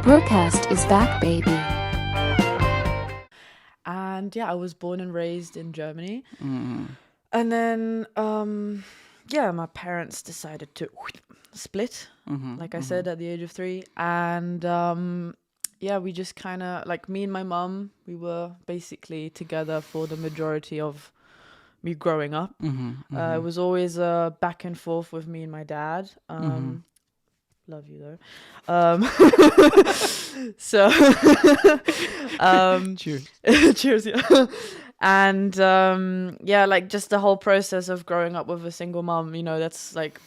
BRUCAST is back, baby. And yeah, I was born and raised in Germany. Mm. And then, my parents decided to split, like I said, at the age of 3. And we just kind of, like me and my mum, we were basically together for the majority of me growing up. It was always back and forth with me and my dad. Love you though. So Cheers. cheers, yeah. And like just the whole process of growing up with a single mom, you know, that's like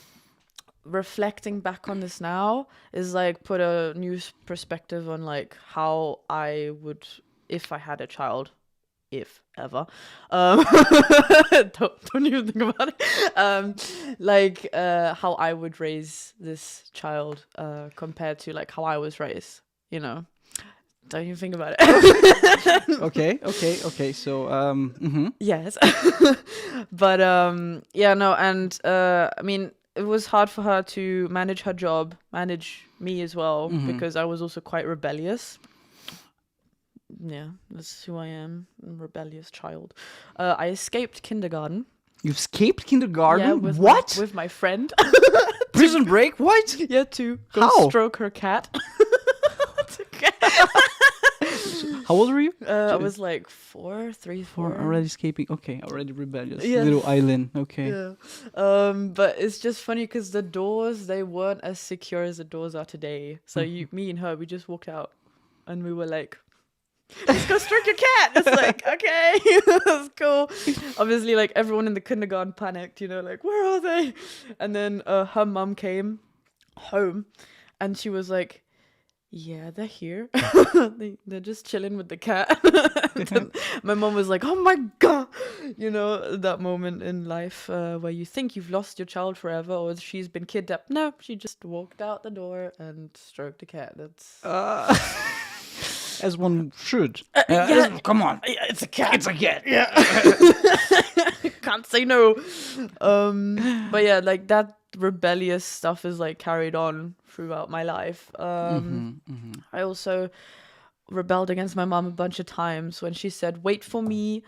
reflecting back on this now is like put a new perspective on like how I would, if I had a child, if ever, don't even think about it, how I would raise this child compared to like how I was raised, you know. Don't even think about it. Okay. So, Yes. But I mean, it was hard for her to manage her job, manage me as well, because I was also quite rebellious. Yeah, that's who I am. I'm a rebellious child. I escaped kindergarten. You escaped kindergarten? Yeah, What? With my friend. Prison break? What? Yeah, to go How? stroke her cat. How old were you? I was like 4. Already escaping. Okay, already rebellious. Yeah. Little Eileen. Okay. Yeah. But it's just funny because the doors, they weren't as secure as the doors are today. So me and her, we just walked out and we were like, let's go stroke your cat. It's like, okay, that's cool. Obviously, like everyone in the kindergarten panicked, you know, like, where are they? And then her mum came home and she was like, yeah, they're here. They're just chilling with the cat. My mom was like, oh my God. You know, that moment in life where you think you've lost your child forever or she's been kidnapped. No, she just walked out the door and stroked the cat. That's... As one should. yeah. Come on. Yeah, it's a cat. It's a cat. Yeah. Can't say no. But yeah, like that rebellious stuff is like carried on throughout my life. I also rebelled against my mom a bunch of times when she said, wait for me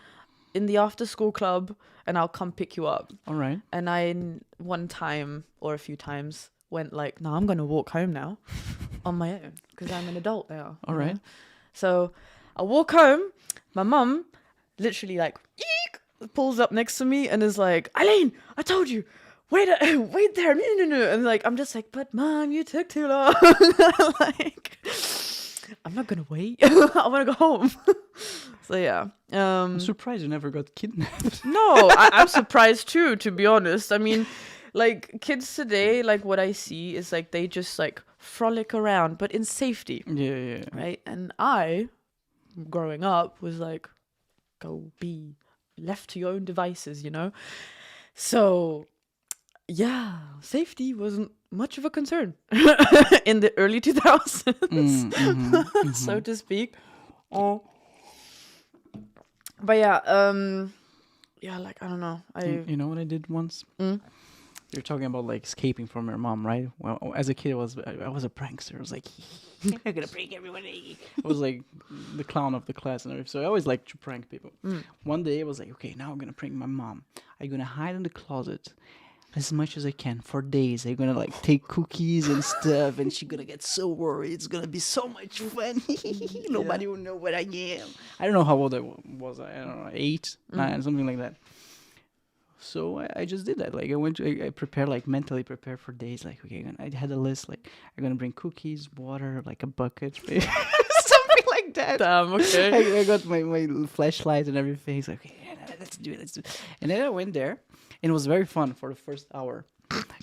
in the after school club and I'll come pick you up. All right. And I one time or a few times went like, no, I'm gonna walk home now on my own because I'm an adult now. All right. So I walk home, my mum literally like eek, pulls up next to me and is like, Eileen, I told you, wait there, no. And like, I'm just like, but mom, you took too long. Like, I'm not gonna wait. I want to go home. So yeah. I'm surprised you never got kidnapped. No, I'm surprised too, to be honest. I mean, like kids today, like what I see is like they just like frolic around, but in safety. Yeah. Right? And I, growing up, was like, go be left to your own devices, you know? So, yeah, safety wasn't much of a concern in the early 2000s, so to speak. But yeah, like, I don't know. You know what I did once? You're talking about like escaping from your mom, right? Well, as a kid, I was a prankster. I was like, I'm gonna prank everybody. I was like the clown of the class and everything. So I always liked to prank people. One day I was like, okay, now I'm gonna prank my mom. I'm gonna hide in the closet as much as I can for days. I'm gonna like take cookies and stuff, and she's gonna get so worried. It's gonna be so much fun. Nobody will know what I am. I don't know how old I was. I don't know, 8, 9, something like that. So I just did that. Like I prepared, like mentally prepared for days. Like, okay, I had a list. Like I'm gonna bring cookies, water, like a bucket, something like that. Damn, okay. I got my flashlight and everything. It's like, okay, let's do it. And then I went there, and it was very fun for the first hour.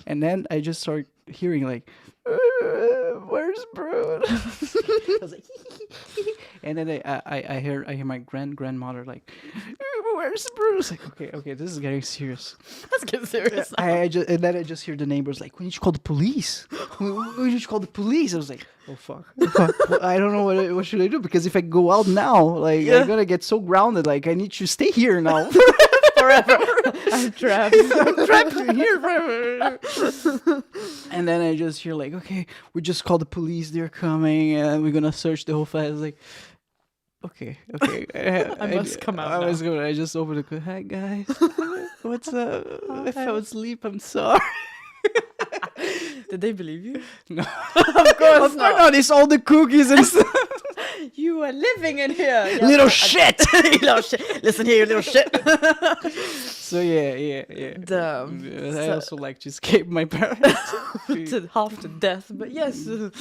And then I just started hearing like, where's Brood? I was like, and then I hear my grandmother like, where's Brood? I was like, okay, this is getting serious. Let's get serious. And then I just hear the neighbors like, we need to call the police. We need to call the police. I was like, oh fuck. Well, I don't know what should I do, because if I go out now, like I'm gonna get so grounded. Like I need to stay here now. forever. I'm trapped. I'm trapped in here forever. And then I just hear like, okay, we just called the police. They're coming, and we're gonna search the whole flat. I was like, okay. I must come out now. I just opened the. Hi guys, what's up? I fell asleep. I'm sorry. Did they believe you? No, Of course not. not. It's all the cookies and stuff. You were living in here. Yeah, Little shit. you little shit. Listen here, you little shit. So yeah. Damn. I also like to escape my parents. To half to death, but yes. So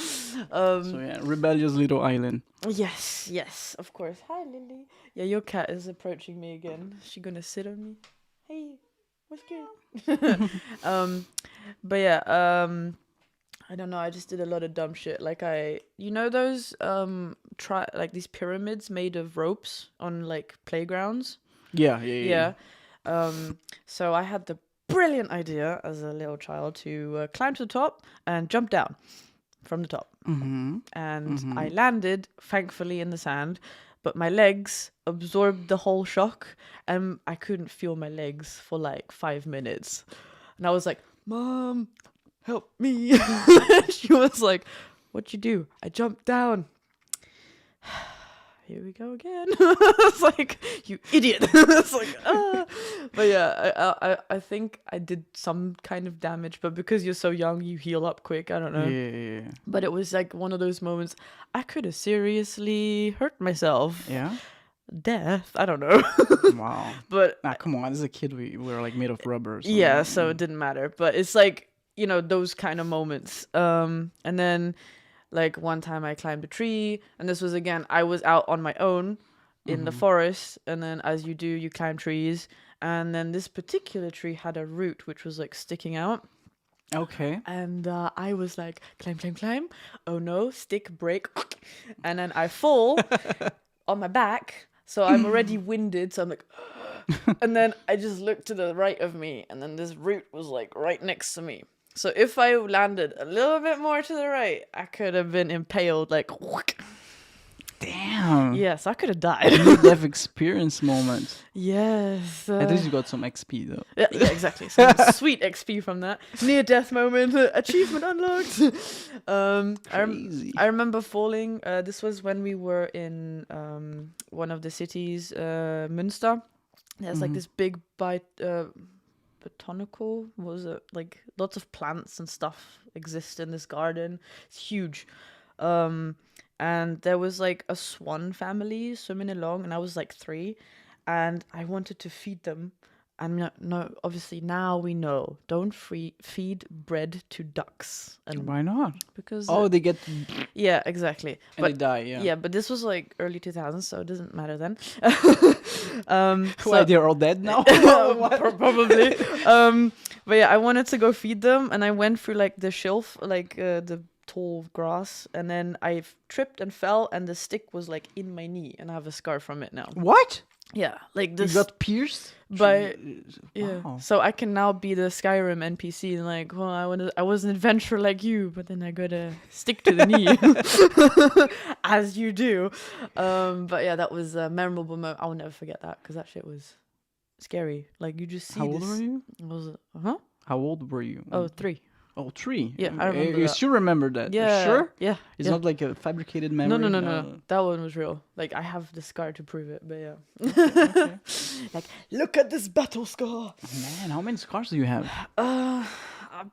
yeah, rebellious little Eileen. Yes, of course. Hi, Lily. Yeah, your cat is approaching me again. She gonna sit on me? Hey, what's good? But yeah, I don't know. I just did a lot of dumb shit. Like those like these pyramids made of ropes on like playgrounds. Yeah. So I had the brilliant idea as a little child to climb to the top and jump down from the top. Mm-hmm. And I landed, thankfully, in the sand, but my legs absorbed the whole shock, and I couldn't feel my legs for like 5 minutes. And I was like, Mom, help me. She was like, what'd you do? I jumped down. Here we go again. It's like, you idiot. It's like, But yeah, I think I did some kind of damage, but because you're so young, you heal up quick. I don't know. Yeah. But it was like one of those moments I could have seriously hurt myself. Yeah. Death, I don't know. Wow. But Come on. As a kid, we were like made of rubber. So yeah, so it didn't matter. But it's like, those kind of moments. And then like one time I climbed a tree, and this was again, I was out on my own in the forest, and then as you do, you climb trees, and then this particular tree had a root which was like sticking out. Okay. And I was like, climb. Oh no, stick, break. And then I fall on my back. So I'm already winded. So I'm like, and then I just looked to the right of me. And then this root was like right next to me. So if I landed a little bit more to the right, I could have been impaled like, damn. yes, I could have died. Death experience moment. Yes. At least you got some XP though. Yeah, exactly. Some sweet XP from that. Near death moment. Achievement unlocked. Crazy. I remember falling. This was when we were in one of the cities, Münster. There's like this big botanical, what was it? Like lots of plants and stuff exist in this garden. It's huge. And there was like a swan family swimming along, and I was like 3, and I wanted to feed them. And no, obviously now we know, don't feed bread to ducks. And why not? because they get yeah, exactly. and they die. Yeah. But this was like early 2000s, so it doesn't matter then. Why they're all dead now? Probably. But yeah, I wanted to go feed them, and I went through like the shelf, like the tall grass, and then I tripped and fell, and the stick was like in my knee, and I have a scar from it now. What? Yeah, like You this. got pierced? By yeah, Wow. so I can now be the Skyrim NPC and like, well, I was an adventurer like you, but then I got a stick to the knee, as you do. But yeah, that was a memorable moment. I'll never forget that because that shit was scary. Like you just see. How old were you? How old were you? Oh, 3. Oh, 3. Yeah, I remember You that. still remember that? Yeah. Sure? Yeah. It's yeah. not like a fabricated memory? No. That one was real. Like I have the scar to prove it. But yeah. Okay. Like, look at this battle scar. Man, how many scars do you have?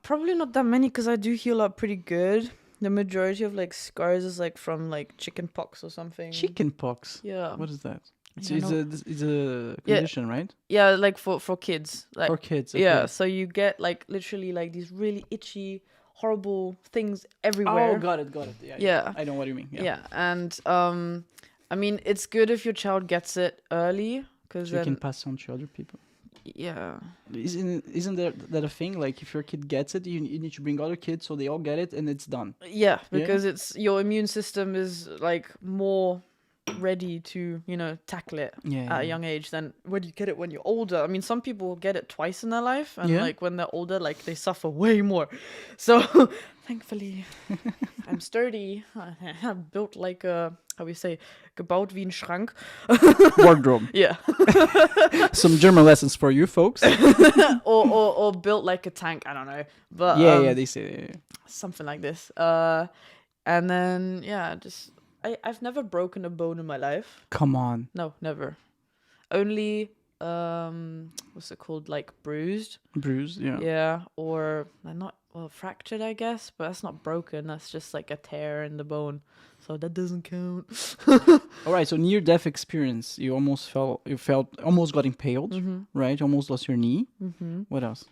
Probably not that many because I do heal up pretty good. The majority of like scars is like from like chicken pox or something. Chicken pox? Yeah. What is that? It's Yeah, it's a condition, right? Yeah, like for kids. Like For kids. Okay. yeah, so you get like literally like these really itchy, horrible things everywhere. Oh, got it. Yeah. I know what you mean. Yeah. Yeah, and I mean it's good if your child gets it early because So you can pass on to other people. yeah. Isn't that a thing? Like if your kid gets it, you need to bring other kids so they all get it and it's done. Yeah, because it's your immune system is like more ready to, tackle it at a young age than when you get it when you're older. I mean, some people get it twice in their life, and like when they're older, like they suffer way more. So thankfully, I'm sturdy. I'm built like a, how we say, gebaut wie ein Schrank. Wardrobe. Yeah. Some German lessons for you folks. or built like a tank. I don't know, but They say something like this. And then just I've never broken a bone in my life. Come on. No, never. Only what's it called? Like bruised. Bruised, yeah. Yeah, or not fractured, I guess, but that's not broken. That's just like a tear in the bone. So that doesn't count. All right, so near-death experience. You almost got impaled, right? Almost lost your knee. What else?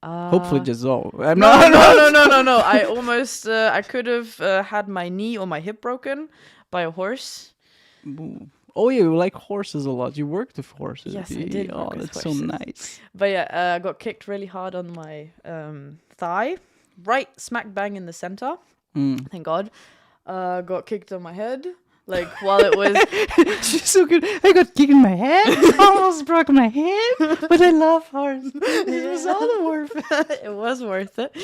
Hopefully just all. No. I almost, I could have had my knee or my hip broken by a horse. Oh yeah, you like horses a lot. You worked with horses. Yes, I did. Oh, that's so nice. But I got kicked really hard on my thigh, right smack bang in the center. Thank God. Got kicked on my head. Like while it was she's so good. I got kicked in my head, almost broke my head, but I love horses. It was all worth it. It was worth it.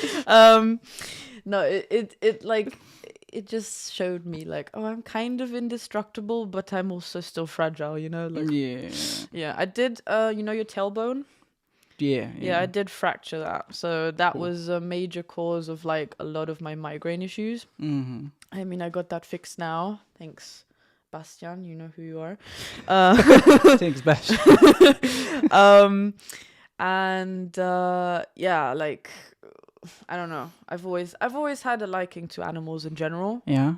No, it like it just showed me like, oh, I'm kind of indestructible, but I'm also still fragile, like yeah. I did your tailbone. Yeah, I did fracture that. So that was a major cause of like a lot of my migraine issues. I mean, I got that fixed now. Thanks, Bastian. You know who you are. Thanks, Bastian. Like I don't know. I've always had a liking to animals in general. Yeah.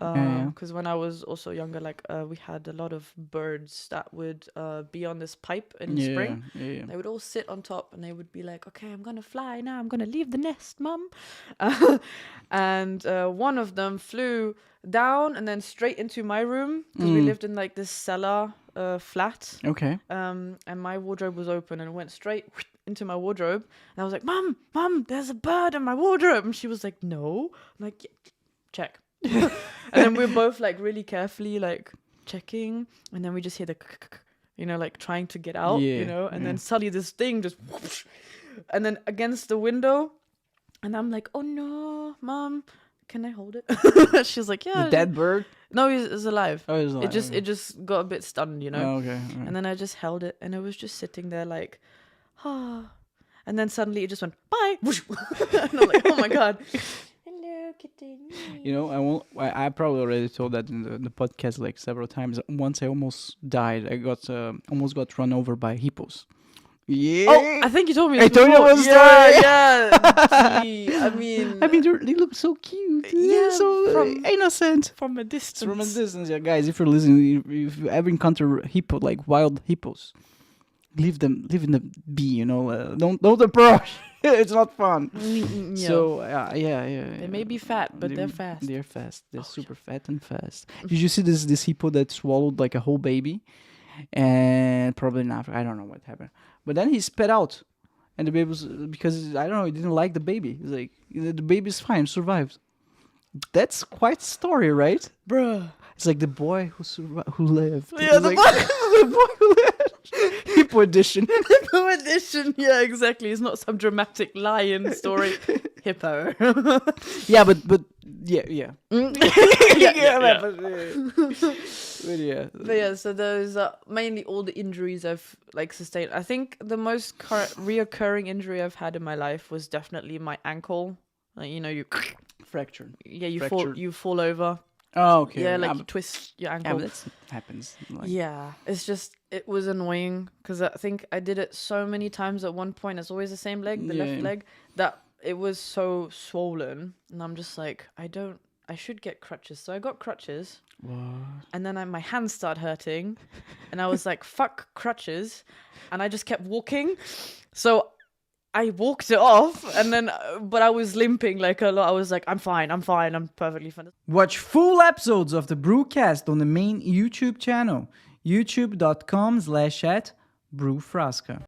Because when I was also younger, like we had a lot of birds that would be on this pipe in the spring. Yeah. They would all sit on top, and they would be like, "Okay, I'm gonna fly now. I'm gonna leave the nest, Mum." And one of them flew down and then straight into my room because we lived in like this cellar flat. Okay. And my wardrobe was open and it went straight into my wardrobe, and I was like, Mum, there's a bird in my wardrobe, and she was like, no. I'm like, yeah, check. And then we're both like really carefully like checking, and then we just hear the like trying to get out, and then suddenly this thing just whoosh, and then against the window, and I'm like, oh no, Mom, can I hold it? She's like, yeah. The dead bird? No, he's alive. Oh, he's alive. It just got a bit stunned, Oh, okay. Right. And then I just held it, and it was just sitting there like, and then suddenly it just went bye. And I'm like, oh my God. Hello, kitten. I probably already told that in the podcast like several times. Once I almost died. I almost got run over by hippos. Yeah. Oh, I think you told me. I told you about the story. Yeah. Gee, I mean, they look so cute. Yeah, so innocent. From a distance. Yeah, guys. If you're listening, if you ever encounter like wild hippos, leave them be. Don't approach. It's not fun. Yeah. So yeah. They may be fat, but they're fast. They're fast. They're super fat and fast. Did you see this hippo that swallowed like a whole baby? And probably not. I don't know what happened. But then he spat out, and the baby was, because I don't know, he didn't like the baby. He's like, the baby's fine, survived. That's quite a story, right? Bruh. It's like the boy who lived. Yeah, the boy who lived. Hippo edition. Hippo edition. Yeah, exactly. It's not some dramatic lion story. Hippo. Yeah, but yeah. Yeah. But yeah, so those are mainly all the injuries I've like sustained. I think the most reoccurring injury I've had in my life was definitely my ankle. Like, you fractured. Yeah, you Fractured. fall over. Oh, okay. Yeah, like you twist your ankle. Yeah, but that happens. Yeah, it's just, it was annoying because I think I did it so many times at one point. It's always the same leg, the left leg, that it was so swollen. And I'm just like, I should get crutches. So I got crutches. What? And then my hands started hurting. And I was like, fuck crutches. And I just kept walking. So I walked it off. And then, but I was limping like a lot. I was like, I'm fine. I'm perfectly fine. Watch full episodes of the BRUCAST on the main YouTube channel, youtube.com/@BrewFrasca.